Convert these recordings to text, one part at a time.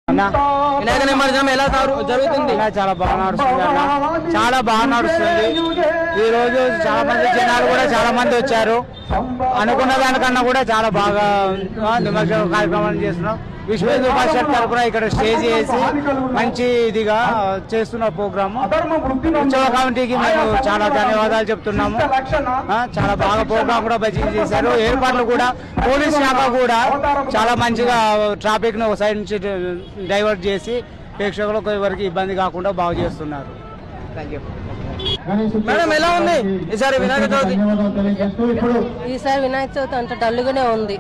వినాయక నిమజ్జనం ఎలా జరుగుతుంది? చాలా బాగా నడుస్తుంది అన్న, చాలా బాగా నడుస్తుంది. ఈ రోజు చాలా మంది జనాలు కూడా చాలా మంది వచ్చారు. అనుకున్న దానికన్నా కూడా చాలా బాగా నిమజ్జనం కార్యక్రమాలు చేస్తున్నాం. విశ్వ హిందూ పరిషత్ తరఫున ఇక్కడ స్టేజ్ వేసి మంచి ఇదిగా చేస్తున్న ప్రోగ్రాము. ఉత్సవ కమిటీకి మేము చాలా ధన్యవాదాలు చెప్తున్నాము. చాలా బాగా ప్రోగ్రాం కూడా బడ్జెట్ చేశారు. ఏర్పాట్లు కూడా పోలీస్ శాఖ కూడా చాలా మంచిగా ట్రాఫిక్ ను ఒక సైడ్ నుంచి డైవర్ట్ చేసి ప్రేక్షకులకు ఎవరికి ఇబ్బంది కాకుండా బాగు చేస్తున్నారు. మేడం ఎలా ఉంది ఈసారి వినాయక చవితి? ఈసారి వినాయక చవితి అంత డల్గానే ఉంది.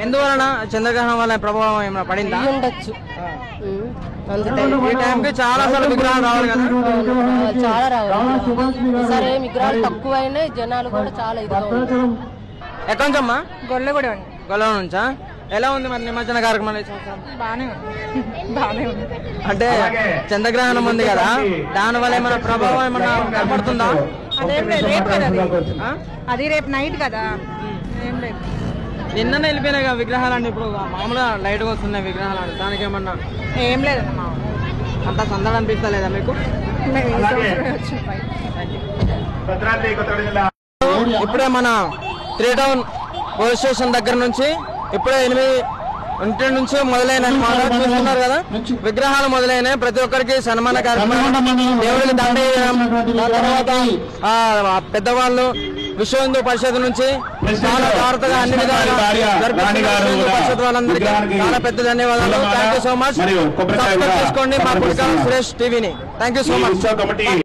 ఎందువలన? చంద్రగ్రహణం వల్ల ప్రభావం ఏమైనా పడిందా? ఉండొచ్చు. ఈ టైంకి చాలా సార్లు విగ్రహాలు రావాలి కదా, చాలా రావాలి. ఈసారి విగ్రహాలు తక్కువైనా జనాలు కూడా చాలా ఇదిగా ఉన్నారు. ఎక్కడి నుంచమ్మా? గొల్లగూడ గొల్ల నుంచా? ఎలా ఉంది మరి నిమజ్జన కార్యక్రమం? బానే ఉంది. అంటే చంద్రగ్రహణం ఉంది కదా, దాని వల్ల ఏమైనా ప్రభావం ఏమైనా కనపడుతుందా? అది రేపు నైట్ కదా, ఏం లేదు. నిన్ననే వెళ్ళిపోయినాయి కదా విగ్రహాలన్నీ, ఇప్పుడు మామూలుగా లైట్గా వస్తున్నాయి విగ్రహాలు, దానికి ఏమన్నా? ఏం లేదమ్మా, అంత సందడి అనిపిస్తలేదా మీకు? ఇప్పుడే మన 3 టౌన్ పోలీస్ స్టేషన్ దగ్గర నుంచి ఇప్పుడే 8 నుంచి మొదలైన చూస్తున్నారు కదా, విగ్రహాలు మొదలైనాయి. ప్రతి ఒక్కరికి సన్మాన కార్యక్రమం, దేవుడికి దండ వేయడం, తర్వాత పెద్దవాళ్ళు విశ్వ హిందూ పరిషత్ నుంచి చాలా జాగ్రత్తగా అన్ని విధాలుగా పరిషత్ వాళ్ళందరికీ చాలా పెద్ద ధన్యవాదాలు. Thank you so much. Subscribe చేసుకోండి మా పులికాల సురేష్ టీవీని. Thank you so much.